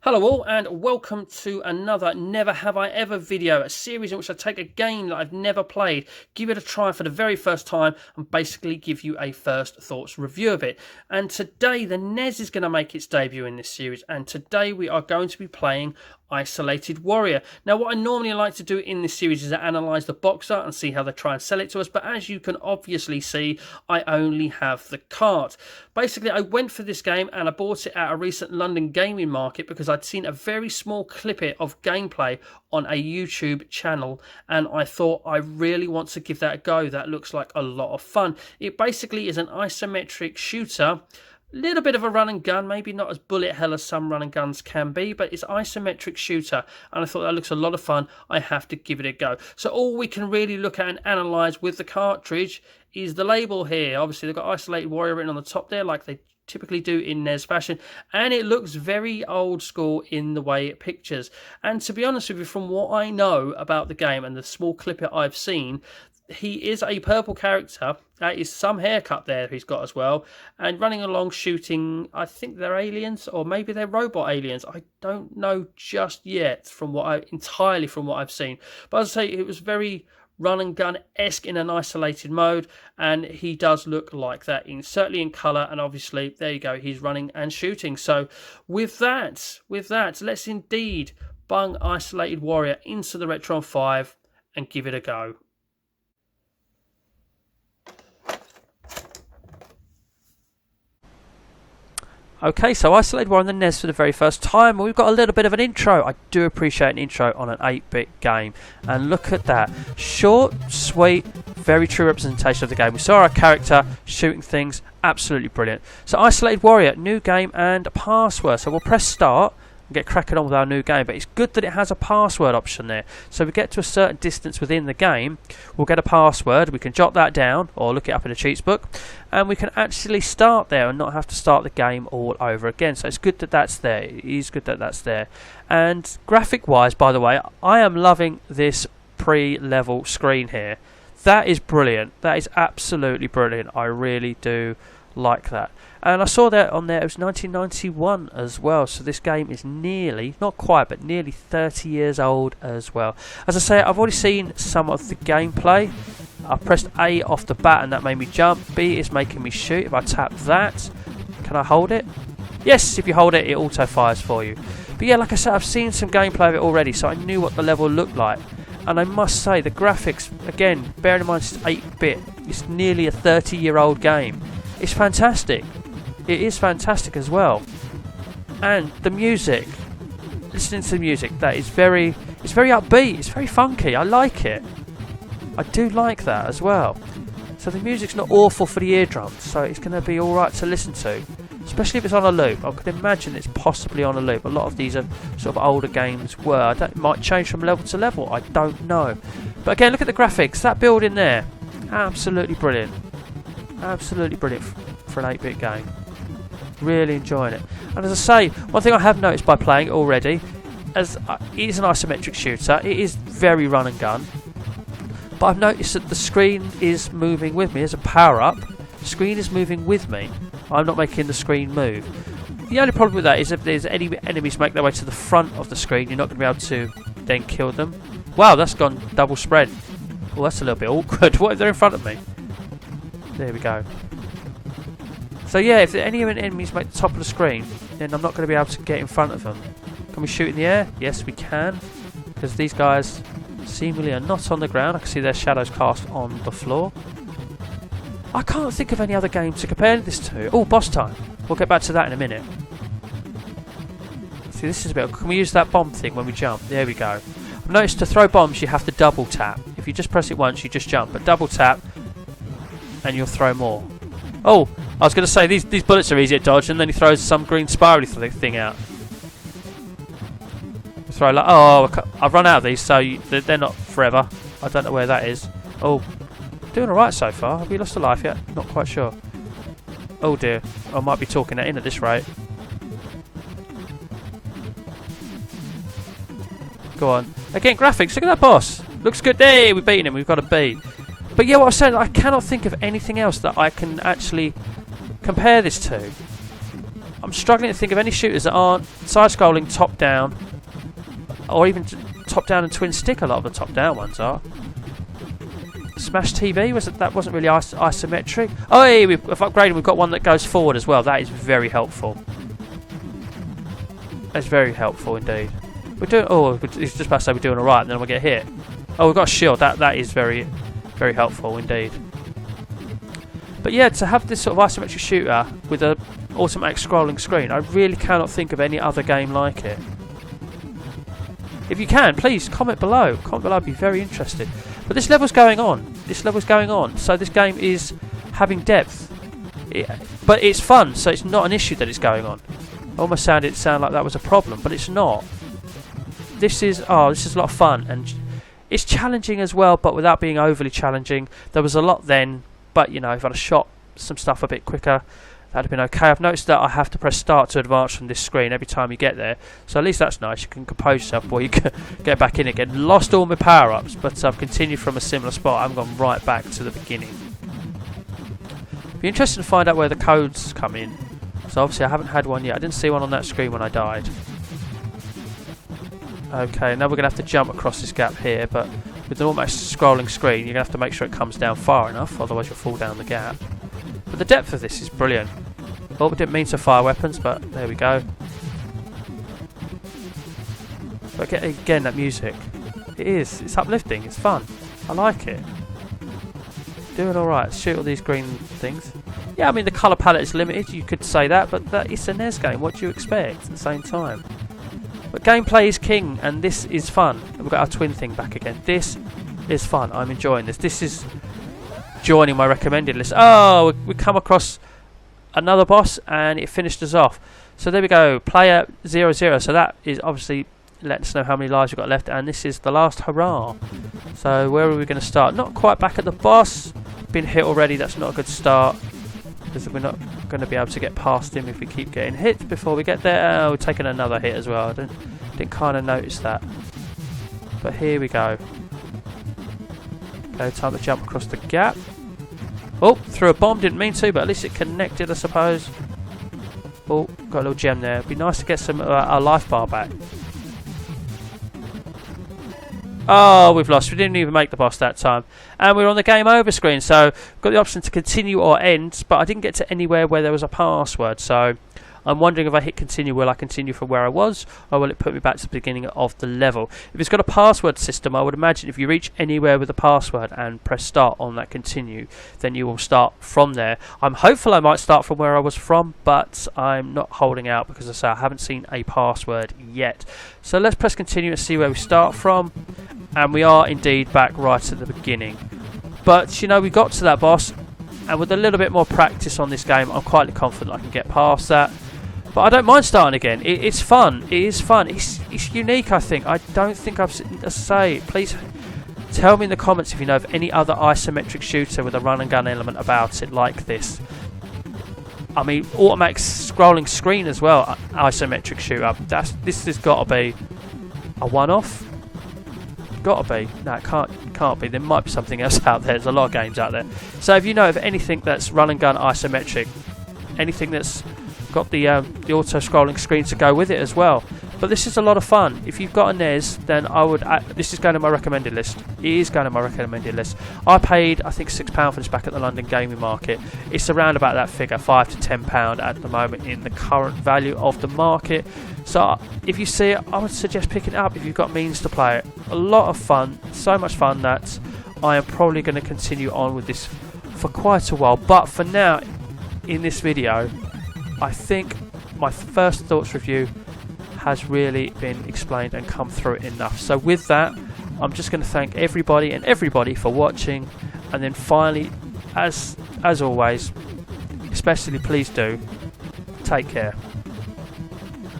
Hello all and welcome to another Never Have I Ever video, a series in which I take a game that I've never played, give it a try for the very first time and basically give you a first thoughts review of it. And today the NES is going to make its debut in this series, and today we are going to be playing Isolated Warrior. Now what I normally like to do in this series is to analyse the box art and see how they try and sell it to us, but as you can obviously see, I only have the cart. Basically I went for this game and I bought it at a recent London gaming market because I'd seen a very small clip of gameplay on a YouTube channel and I thought I really want to give that a go. That looks like a lot of fun. It basically is an isometric shooter. Little bit of a run and gun, maybe not as bullet hell as some run and guns can be, but it's isometric shooter and I thought that looks a lot of fun. I have to give it a go. So all we can really look at and analyse with the cartridge is the label here. Obviously they've got Isolated Warrior written on the top there like they typically do in NES fashion, and it looks very old school in the way it pictures. And to be honest with you, from what I know about the game and the small clip I've seen, he is a purple character. That is some haircut there he's got as well, and running along shooting, I think they're aliens or maybe they're robot aliens. I don't know just yet from what I've seen, but as I say, it was very run and gun-esque in an isolated mode, and he does look like that, certainly in colour, and obviously there you go, he's running and shooting. So with that, let's indeed bung Isolated Warrior into the Retron 5 and give it a go. Okay, so Isolated Warrior on the NES for the very first time. We've got a little bit of an intro. I do appreciate an intro on an 8-bit game. And look at that. Short, sweet, very true representation of the game. We saw our character shooting things. Absolutely brilliant. So Isolated Warrior, new game and password. So we'll press start and get cracking on with our new game, but it's good that it has a password option there. So we get to a certain distance within the game, we'll get a password, we can jot that down or look it up in a cheats book, and we can actually start there and not have to start the game all over again. So it's good that that's there. It is good that that's there. And graphic wise, by the way, I am loving this pre-level screen here. That is brilliant. That is absolutely brilliant. I really do like that. And I saw that on there, it was 1991 as well, so this game is nearly, not quite, but nearly 30 years old as well. As I say, I've already seen some of the gameplay. I pressed A off the bat and that made me jump. B is making me shoot. If I tap that, can I hold it? Yes, if you hold it, it auto fires for you. But yeah, like I said, I've seen some gameplay of it already, so I knew what the level looked like. And I must say, the graphics, again, bearing in mind it's 8-bit, it's nearly a 30-year-old game. It's fantastic. It is fantastic as well. And the music, listening to the music, that is it's very upbeat, it's very funky. I like it. I do like that as well. So the music's not awful for the eardrums, so it's going to be alright to listen to, especially if it's on a loop. I could imagine it's possibly on a loop. A lot of these are sort of older games were. It might change from level to level, I don't know. But again, look at the graphics, that build in there, absolutely brilliant. Absolutely brilliant for an 8-bit game. Really enjoying it. And as I say, one thing I have noticed by playing it already, as it is an isometric shooter, it is very run and gun, but I've noticed that the screen is moving with me. As a power up, the screen is moving with me. I'm not making the screen move. The only problem with that is if there's any enemies make their way to the front of the screen, you're not going to be able to then kill them. Wow, that's gone double spread. Oh, that's a little bit awkward. What if they're in front of me? There we go. So yeah, if any enemies make the top of the screen, then I'm not going to be able to get in front of them. Can we shoot in the air? Yes, we can. Because these guys seemingly are not on the ground. I can see their shadows cast on the floor. I can't think of any other game to compare this to. Oh, boss time. We'll get back to that in a minute. See, this is a bit... Can we use that bomb thing when we jump? There we go. I've noticed to throw bombs you have to double tap. If you just press it once, you just jump. But double tap and you'll throw more. Oh, I was going to say, these bullets are easy to dodge, and then he throws some green spirally thing out. Throw like, oh, I've run out of these, so they're not forever. I don't know where that is. Oh, doing alright so far. Have we lost a life yet? Not quite sure. Oh dear, I might be talking that in at this rate. Go on. Again, graphics, look at that boss. Looks good. There, we've beaten him, we've got a B. But yeah, what I was saying, I cannot think of anything else that I can actually compare this to. I'm struggling to think of any shooters that aren't side-scrolling, top-down, or even top-down and twin-stick. A lot of the top-down ones are. Smash TV, that wasn't really isometric. Oh, hey, we've upgraded. We've got one that goes forward as well. That is very helpful. That's very helpful indeed. We're doing. Oh, it's just about to say we're doing all right, and then we'll get hit. Oh, we've got a shield. That is very, very helpful indeed. But yeah, to have this sort of isometric shooter with a automatic scrolling screen, I really cannot think of any other game like it. If you can, please comment below. Comment below. I'd be very interested. But this level's going on. This level's going on. So this game is having depth. But it's fun, so it's not an issue that it's going on. I almost sounded like that was a problem, but it's not. This is a lot of fun, and it's challenging as well, but without being overly challenging. There was a lot then, but you know, if I'd have shot some stuff a bit quicker, that'd have been okay. I've noticed that I have to press start to advance from this screen every time you get there, so at least that's nice. You can compose yourself before you get back in again. Lost all my power-ups, but I've continued from a similar spot. I've gone right back to the beginning. Be interested to find out where the codes come in. So obviously I haven't had one yet. I didn't see one on that screen when I died. Okay, now we're going to have to jump across this gap here, but with an almost scrolling screen, you're going to have to make sure it comes down far enough, otherwise you'll fall down the gap. But the depth of this is brilliant. Well, we didn't mean to fire weapons, but there we go. But again, that music. It's uplifting, it's fun. I like it. Doing alright. Shoot all these green things. Yeah, I mean, the colour palette is limited, you could say that, but it's a NES game. What do you expect at the same time? But gameplay is king, and this is fun. And we've got our twin thing back again. This is fun. I'm enjoying this. This is joining my recommended list. Oh, we come across another boss, and it finished us off. So there we go. Player 00. So that is obviously letting us know how many lives we've got left, and this is the last hurrah. So where are we going to start? Not quite back at the boss. Been hit already. That's not a good start, because we're not going to be able to get past him if we keep getting hit before we get there. Oh, we're taking another hit as well. I didn't kind of notice that. But here we go. Okay, time to jump across the gap. Oh, threw a bomb. Didn't mean to, but at least it connected, I suppose. Oh, got a little gem there. It'd be nice to get some our life bar back. Oh, we've lost. We didn't even make the boss that time. And we're on the game over screen, so we've got the option to continue or end, but I didn't get to anywhere where there was a password, so I'm wondering if I hit continue, will I continue from where I was, or will it put me back to the beginning of the level? If it's got a password system, I would imagine if you reach anywhere with a password and press start on that continue, then you will start from there. I'm hopeful I might start from where I was from, but I'm not holding out because, as I say, I haven't seen a password yet. So let's press continue and see where we start from, and we are indeed back right at the beginning. But, you know, we got to that boss, and with a little bit more practice on this game, I'm quite confident I can get past that. But I don't mind starting again. It's fun. It is fun. It's unique, I think. I don't think I've seen to say. Please tell me in the comments if you know of any other isometric shooter with a run and gun element about it like this. I mean, automatic scrolling screen as well. Isometric shooter. This has got to be a one-off. Got to be. No, it can't be. There might be something else out there. There's a lot of games out there. So if you know of anything that's run and gun isometric, anything that's got the auto scrolling screen to go with it as well. But this is a lot of fun. If you've got a NES, then I would this is going to my recommended list. It is going to my recommended list. I paid, I think, £6 for this back at the London gaming market. It's around about that figure, £5 to £10 at the moment in the current value of the market. So if you see it, I would suggest picking it up if you've got means to play it. A lot of fun, so much fun that I am probably going to continue on with this for quite a while. But for now, in this video, I think my first thoughts review has really been explained and come through enough. So with that, I'm just going to thank everybody for watching, and then finally, as always, especially please do take care.